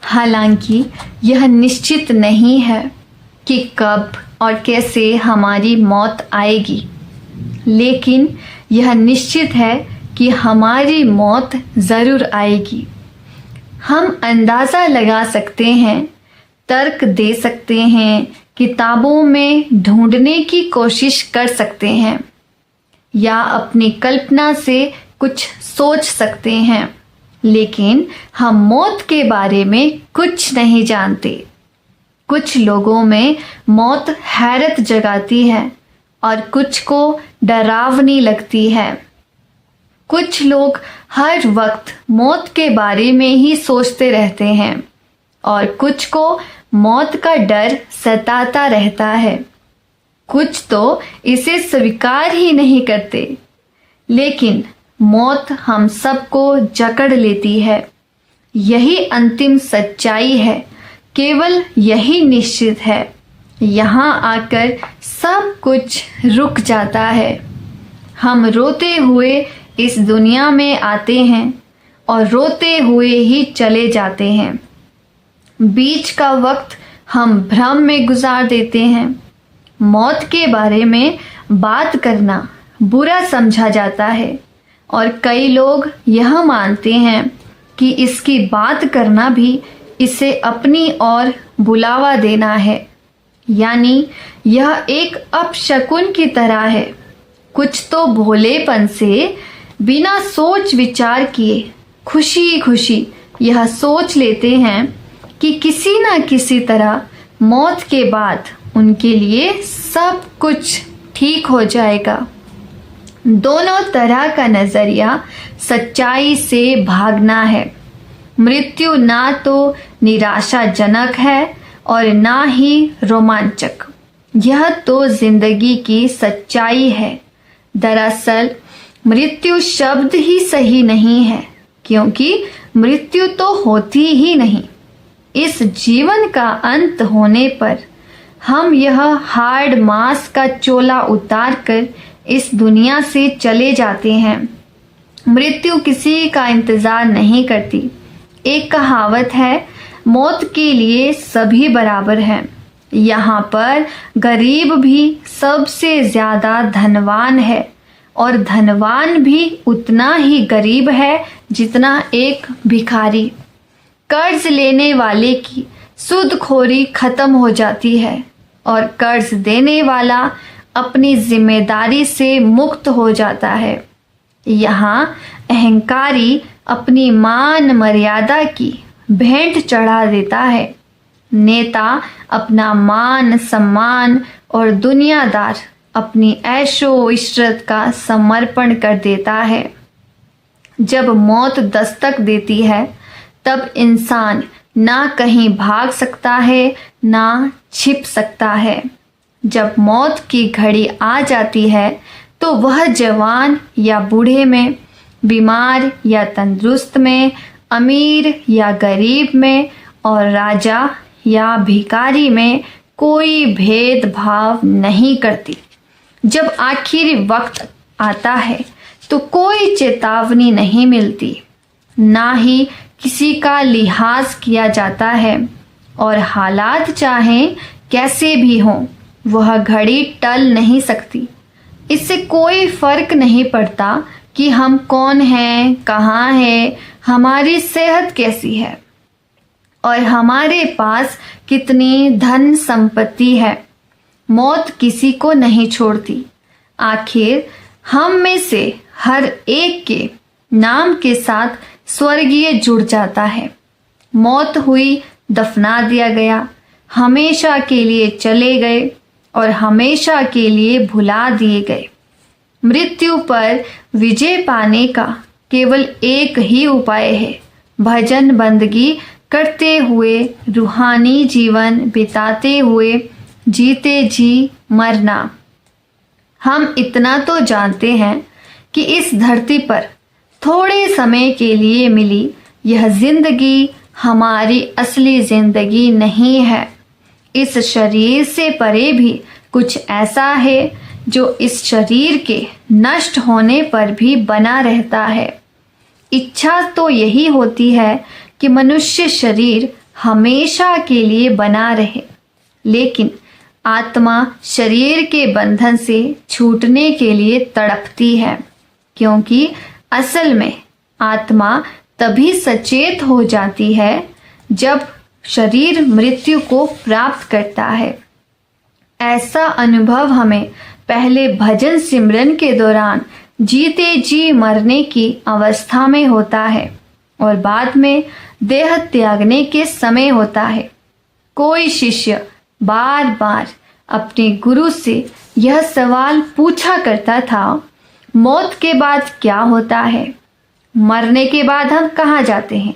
हालांकि यह निश्चित नहीं है कि कब और कैसे हमारी मौत आएगी, लेकिन यह निश्चित है कि हमारी मौत ज़रूर आएगी। हम अंदाज़ा लगा सकते हैं, तर्क दे सकते हैं, किताबों में ढूंढने की कोशिश कर सकते हैं या अपनी कल्पना से कुछ सोच सकते हैं, लेकिन हम मौत के बारे में कुछ नहीं जानते। कुछ लोगों में मौत हैरत जगाती है और कुछ को डरावनी लगती है। कुछ लोग हर वक्त मौत के बारे में ही सोचते रहते हैं और कुछ को मौत का डर सताता रहता है। कुछ तो इसे स्वीकार ही नहीं करते, लेकिन मौत हम सबको जकड़ लेती है। यही अंतिम सच्चाई है, केवल यही निश्चित है। यहाँ आकर सब कुछ रुक जाता है। हम रोते हुए इस दुनिया में आते हैं और रोते हुए ही चले जाते हैं। बीच का वक्त हम भ्रम में गुजार देते हैं। मौत के बारे में बात करना बुरा समझा जाता है और कई लोग यह मानते हैं कि इसकी बात करना भी इसे अपनी ओर बुलावा देना है, यानी यह एक अपशकुन की तरह है। कुछ तो भोलेपन से बिना सोच विचार किए खुशी खुशी यह सोच लेते हैं कि किसी न किसी तरह मौत के बाद उनके लिए सब कुछ ठीक हो जाएगा। दोनों तरह का नज़रिया सच्चाई से भागना है। मृत्यु ना तो निराशाजनक है और ना ही रोमांचक, यह तो जिंदगी की सच्चाई है। दरअसल मृत्यु शब्द ही सही नहीं है, क्योंकि मृत्यु तो होती ही नहीं। इस जीवन का अंत होने पर हम यह हार्ड मांस का चोला उतार कर इस दुनिया से चले जाते हैं। मृत्यु किसी का इंतजार नहीं करती। एक कहावत है, मौत के लिए सभी बराबर हैं। यहाँ पर गरीब भी सबसे ज्यादा धनवान है और धनवान भी उतना ही गरीब है जितना एक भिखारी। कर्ज लेने वाले की सूदखोरी खत्म हो जाती है और कर्ज देने वाला अपनी जिम्मेदारी से मुक्त हो जाता है। यहाँ अहंकारी अपनी मान मर्यादा की भेंट चढ़ा देता है। नेता अपना मान सम्मान और दुनियादार अपनी ऐशो इशरत का समर्पण कर देता है। जब मौत दस्तक देती है, तब इंसान ना कहीं भाग सकता है ना छिप सकता है। जब मौत की घड़ी आ जाती है, तो वह जवान या बूढ़े में, बीमार या तंदुरुस्त में, अमीर या गरीब में और राजा या भिखारी में कोई भेदभाव नहीं करती। जब आखिरी वक्त आता है तो कोई चेतावनी नहीं मिलती, ना ही किसी का लिहाज किया जाता है और हालात चाहें कैसे भी हों, वह घड़ी टल नहीं सकती। इससे कोई फर्क नहीं पड़ता कि हम कौन हैं, कहाँ हैं, हमारी सेहत कैसी है और हमारे पास कितनी धन संपत्ति है। मौत किसी को नहीं छोड़ती। आखिर हम में से हर एक के नाम के साथ स्वर्गीय जुड़ जाता है। मौत हुई, दफना दिया गया, हमेशा के लिए चले गए और हमेशा के लिए भुला दिए गए। मृत्यु पर विजय पाने का केवल एक ही उपाय है, भजन बंदगी करते हुए, रूहानी जीवन बिताते हुए, जीते जी मरना। हम इतना तो जानते हैं कि इस धरती पर थोड़े समय के लिए मिली यह जिंदगी हमारी असली जिंदगी नहीं है। इस शरीर से परे भी कुछ ऐसा है जो इस शरीर के नष्ट होने पर भी बना रहता है। इच्छा तो यही होती है कि मनुष्य शरीर हमेशा के लिए बना रहे, लेकिन आत्मा शरीर के बंधन से छूटने के लिए तड़पती है, क्योंकि असल में आत्मा तभी सचेत हो जाती है जब शरीर मृत्यु को प्राप्त करता है। ऐसा अनुभव हमें पहले भजन सिमरन के दौरान जीते जी मरने की अवस्था में होता है और बाद में देह त्यागने के समय होता है। कोई शिष्य बार बार अपने गुरु से यह सवाल पूछा करता था, मौत के बाद क्या होता है? मरने के बाद हम कहाँ जाते हैं?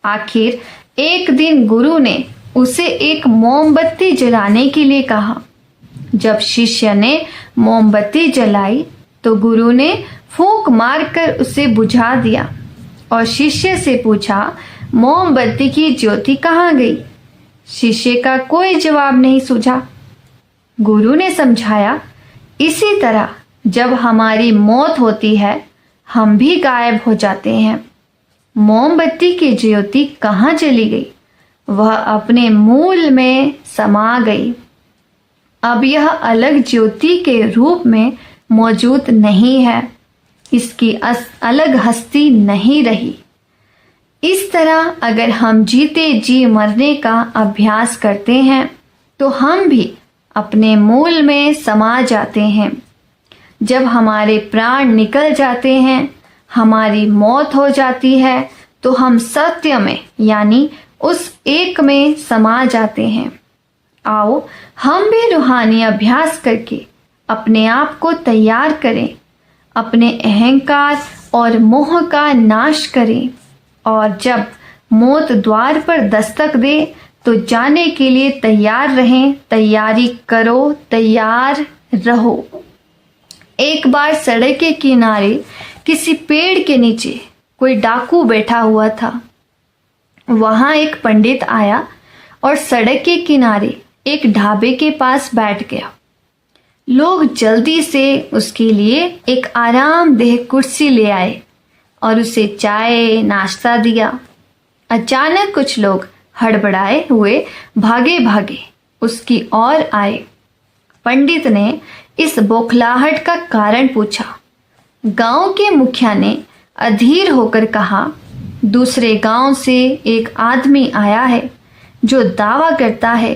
आखिर एक दिन गुरु ने उसे एक मोमबत्ती जलाने के लिए कहा। जब शिष्य ने मोमबत्ती जलाई तो गुरु ने फूंक मारकर उसे बुझा दिया और शिष्य से पूछा, मोमबत्ती की ज्योति कहाँ गई? शिष्य का कोई जवाब नहीं सूझा। गुरु ने समझाया, इसी तरह जब हमारी मौत होती है हम भी गायब हो जाते हैं। मोमबत्ती की ज्योति कहाँ चली गई? वह अपने मूल में समा गई। अब यह अलग ज्योति के रूप में मौजूद नहीं है, इसकी अलग हस्ती नहीं रही। इस तरह अगर हम जीते जी मरने का अभ्यास करते हैं तो हम भी अपने मूल में समा जाते हैं। जब हमारे प्राण निकल जाते हैं, हमारी मौत हो जाती है, तो हम सत्य में यानी उस एक में समा जाते हैं। आओ हम भी रूहानी अभ्यास करके अपने आप को तैयार करें, अपने अहंकार और मोह का नाश करें और जब मौत द्वार पर दस्तक दे तो जाने के लिए तैयार रहें। तैयारी करो, तैयार रहो। एक बार सड़क के किनारे किसी पेड़ के नीचे कोई डाकू बैठा हुआ था। वहां एक पंडित आया और सड़क के किनारे एक ढाबे के पास बैठ गया। लोग जल्दी से उसके लिए एक आरामदेह कुर्सी ले आए और उसे चाय नाश्ता दिया। अचानक कुछ लोग हड़बड़ाए हुए भागे भागे उसकी ओर आए। पंडित ने इस बौखलाहट का कारण पूछा। गांव के मुखिया ने अधीर होकर कहा, दूसरे गांव से एक आदमी आया है जो दावा करता है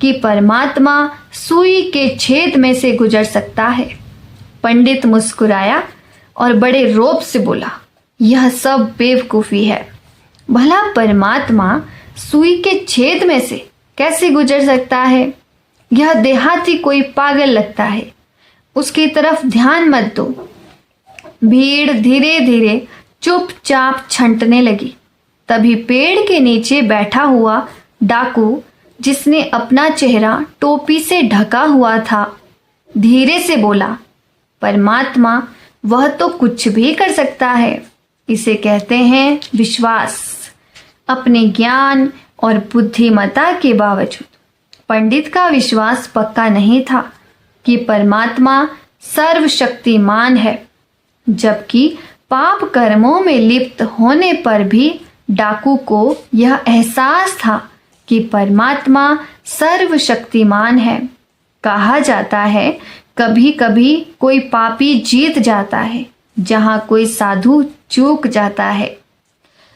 कि परमात्मा सुई के छेद में से गुजर सकता है। पंडित मुस्कुराया और बड़े रोब से बोला, यह सब बेवकूफ़ी है। भला परमात्मा सुई के छेद में से कैसे गुजर सकता है? यह देहाती कोई पागल लगता है। उसकी तरफ ध्यान मत दो। भीड़ धीरे धीरे चुपचाप छंटने लगी। तभी पेड़ के नीचे बैठा हुआ डाकू, जिसने अपना चेहरा टोपी से ढका हुआ था, धीरे से बोला, परमात्मा वह तो कुछ भी कर सकता है। इसे कहते हैं विश्वास। अपने ज्ञान और बुद्धिमत्ता के बावजूद पंडित का विश्वास पक्का नहीं था कि परमात्मा सर्वशक्तिमान है, जबकि पाप कर्मों में लिप्त होने पर भी डाकू को यह एहसास था कि परमात्मा सर्वशक्तिमान है। कहा जाता है कभी कभी कोई पापी जीत जाता है जहाँ कोई साधु चूक जाता है।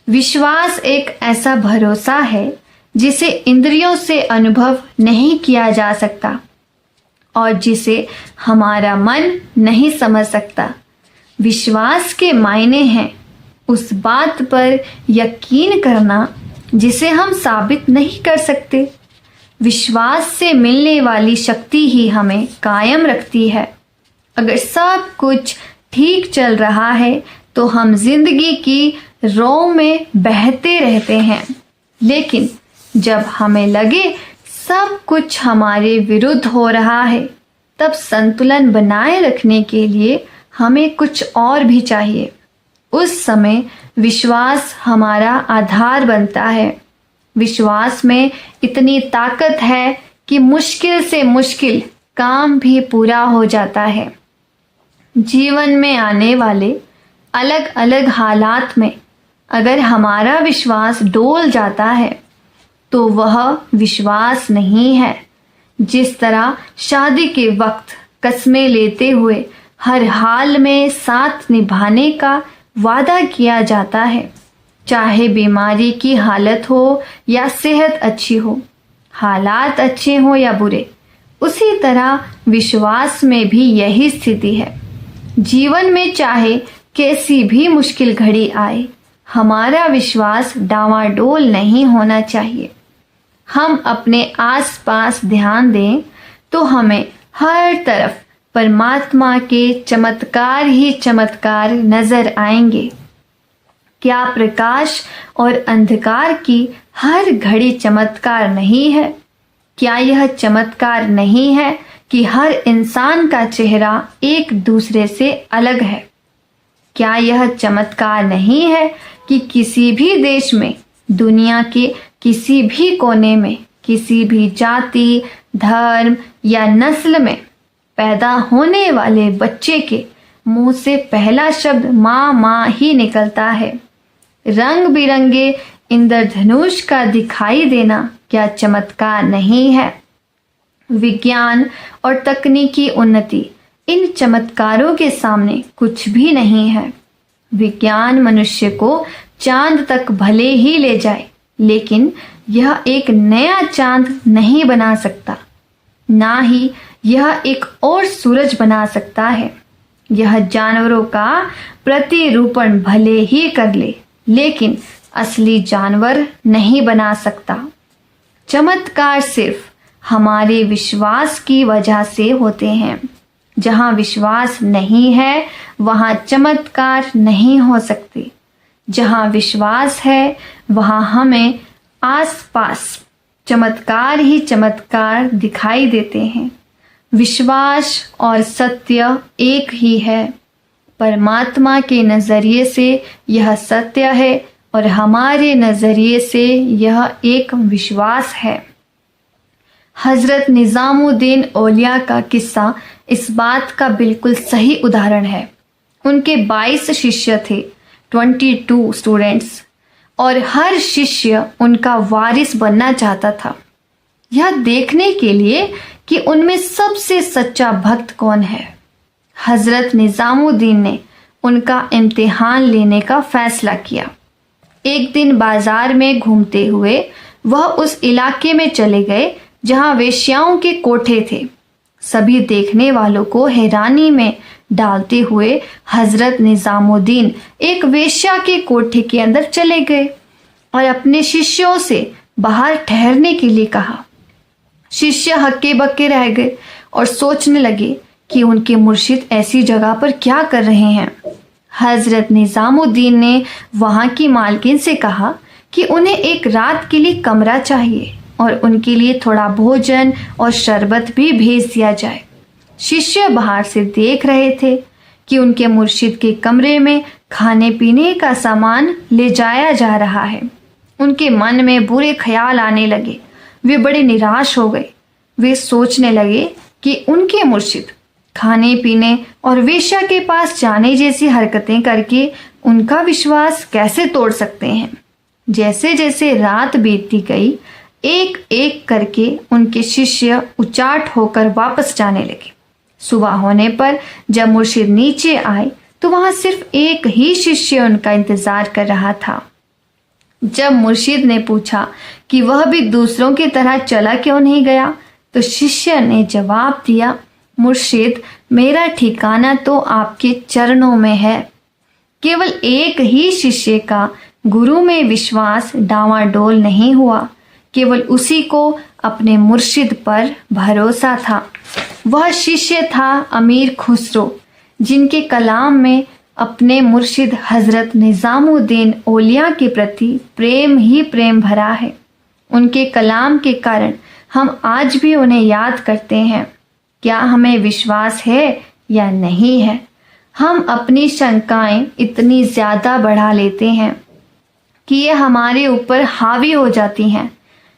विश्वास एक ऐसा भरोसा है जिसे इंद्रियों से अनुभव नहीं किया जा सकता और जिसे हमारा मन नहीं समझ सकता। विश्वास के मायने हैं उस बात पर यकीन करना जिसे हम साबित नहीं कर सकते। विश्वास से मिलने वाली शक्ति ही हमें कायम रखती है। अगर सब कुछ ठीक चल रहा है तो हम जिंदगी की रो में बहते रहते हैं, लेकिन जब हमें लगे सब कुछ हमारे विरुद्ध हो रहा है, तब संतुलन बनाए रखने के लिए हमें कुछ और भी चाहिए। उस समय विश्वास हमारा आधार बनता है। विश्वास में इतनी ताकत है कि मुश्किल से मुश्किल काम भी पूरा हो जाता है। जीवन में आने वाले अलग अलग हालात में अगर हमारा विश्वास डोल जाता है तो वह विश्वास नहीं है। जिस तरह शादी के वक्त कस्में लेते हुए हर हाल में साथ निभाने का वादा किया जाता है, चाहे बीमारी की हालत हो या सेहत अच्छी हो, हालात अच्छे हो या बुरे, उसी तरह विश्वास में भी यही स्थिति है। जीवन में चाहे कैसी भी मुश्किल घड़ी आए, हमारा विश्वास डावाडोल नहीं होना चाहिए। हम अपने आसपास ध्यान दें तो हमें हर तरफ परमात्मा के चमत्कार ही चमत्कार नजर आएंगे। क्या प्रकाश और अंधकार की हर घड़ी चमत्कार नहीं है? क्या यह चमत्कार नहीं है कि हर इंसान का चेहरा एक दूसरे से अलग है? क्या यह चमत्कार नहीं है कि किसी भी देश में, दुनिया के किसी भी कोने में, किसी भी जाति, धर्म या नस्ल में पैदा होने वाले बच्चे के मुंह से पहला शब्द माँ माँ ही निकलता है। रंग बिरंगे इंद्रधनुष का दिखाई देना क्या चमत्कार नहीं है? विज्ञान और तकनीकी उन्नति इन चमत्कारों के सामने कुछ भी नहीं है। विज्ञान मनुष्य को चांद तक भले ही ले जाए, लेकिन यह एक नया चांद नहीं बना सकता, ना ही यह एक और सूरज बना सकता है। यह जानवरों का प्रतिरूपण भले ही कर ले, लेकिन असली जानवर नहीं बना सकता। चमत्कार सिर्फ हमारे विश्वास की वजह से होते हैं। जहाँ विश्वास नहीं है, वहाँ चमत्कार नहीं हो सकते। जहाँ विश्वास है, वहाँ हमें आसपास चमत्कार ही चमत्कार दिखाई देते हैं। विश्वास और सत्य एक ही है। परमात्मा के नज़रिए से यह सत्य है और हमारे नज़रिए से यह एक विश्वास है। हज़रत निज़ामुद्दीन औलिया का किस्सा इस बात का बिल्कुल सही उदाहरण है। उनके 22 शिष्य थे, 22 स्टूडेंट्स, और हर शिष्य उनका वारिस बनना चाहता था, यह देखने के लिए कि उनमें सबसे सच्चा भक्त कौन है। हज़रत निज़ामुद्दीन ने उनका इम्तिहान लेने का फैसला किया। एक दिन बाजार में घूमते हुए वह उस इलाके में चले गए जहां वेश्याओं के कोठे थे। सभी देखने वालों को हैरानी में डालते हुए हज़रत निज़ामुद्दीन एक वेश्या के कोठे के अंदर चले गए और अपने शिष्यों से बाहर ठहरने के लिए कहा। शिष्य हक्के बक्के रह गए और सोचने लगे कि उनके मुर्शिद ऐसी जगह पर क्या कर रहे हैं। हज़रत निज़ामुद्दीन ने वहाँ की मालकिन से कहा कि उन्हें एक रात के लिए कमरा चाहिए और उनके लिए थोड़ा भोजन और शरबत भी भेज दिया जाए। शिष्य बाहर से देख रहे थे कि उनके मुर्शिद के कमरे में खाने पीने का सामान ले जाया जा रहा है। उनके मन में बुरे ख्याल आने लगे। वे बड़े निराश हो गए। वे सोचने लगे कि उनके मुर्शिद खाने पीने और वेश्या के पास जाने जैसी हरकतें करके उनका विश्वास कैसे तोड़ सकते हैं। जैसे जैसे रात बीतती गई, एक एक करके उनके शिष्य उचाट होकर वापस जाने लगे। सुबह होने पर जब मुर्शिद नीचे आए तो वहां सिर्फ एक ही शिष्य उनका इंतजार कर रहा था। जब मुर्शिद ने पूछा कि वह भी दूसरों की तरह चला क्यों नहीं गया, तो शिष्य ने जवाब दिया, मुर्शिद, मेरा ठिकाना तो आपके चरणों में है। केवल एक ही शिष्य का गुरु में विश्वास डावाडोल नहीं हुआ। केवल उसी को अपने मुर्शिद पर भरोसा था। वह शिष्य था अमीर खुसरो, जिनके कलाम में अपने मुर्शिद हज़रत निज़ामुद्दीन औलिया के प्रति प्रेम ही प्रेम भरा है। उनके कलाम के कारण हम आज भी उन्हें याद करते हैं। क्या हमें विश्वास है या नहीं है? हम अपनी शंकाएं इतनी ज़्यादा बढ़ा लेते हैं कि ये हमारे ऊपर हावी हो जाती हैं।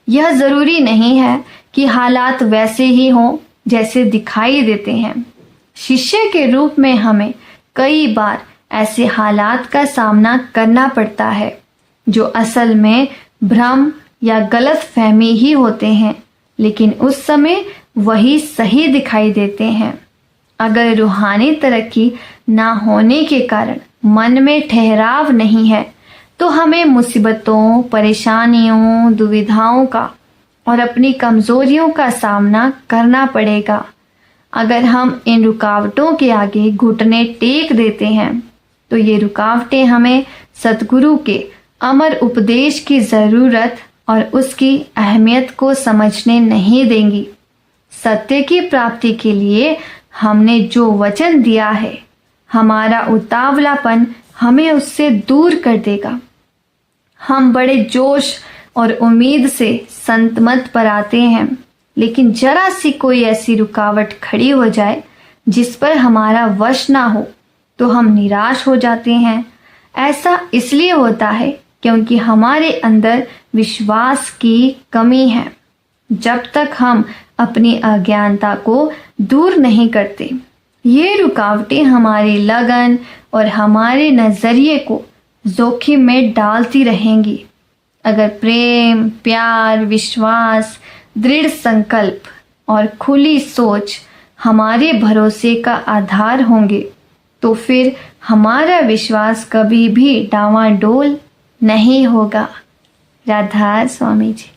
यह ज़रूरी नहीं है कि हालात वैसे ही हों जैसे दिखाई देते हैं। शिष्य के रूप में हमें कई बार ऐसे हालात का सामना करना पड़ता है जो असल में भ्रम या गलत फहमी ही होते हैं, लेकिन उस समय वही सही दिखाई देते हैं। अगर रूहानी तरक्की ना होने के कारण मन में ठहराव नहीं है तो हमें मुसीबतों, परेशानियों, दुविधाओं का और अपनी कमजोरियों का सामना करना पड़ेगा। अगर हम इन रुकावटों के आगे घुटने टेक देते हैं तो ये रुकावटें हमें सतगुरु के अमर उपदेश की ज़रूरत और उसकी अहमियत को समझने नहीं देंगी। सत्य की प्राप्ति के लिए हमने जो वचन दिया है, हमारा उतावलापन हमें उससे दूर कर देगा। हम बड़े जोश और उम्मीद से संत मत पर आते हैं, लेकिन जरा सी कोई ऐसी रुकावट खड़ी हो जाए जिस पर हमारा वश ना हो तो हम निराश हो जाते हैं। ऐसा इसलिए होता है क्योंकि हमारे अंदर विश्वास की कमी है। जब तक हम अपनी अज्ञानता को दूर नहीं करते, ये रुकावटें हमारी लगन और हमारे नज़रिए को जोखिम में डालती रहेंगी। अगर प्रेम, प्यार, विश्वास, दृढ़ संकल्प और खुली सोच हमारे भरोसे का आधार होंगे तो फिर हमारा विश्वास कभी भी डावाडोल नहीं होगा। राधा स्वामी जी।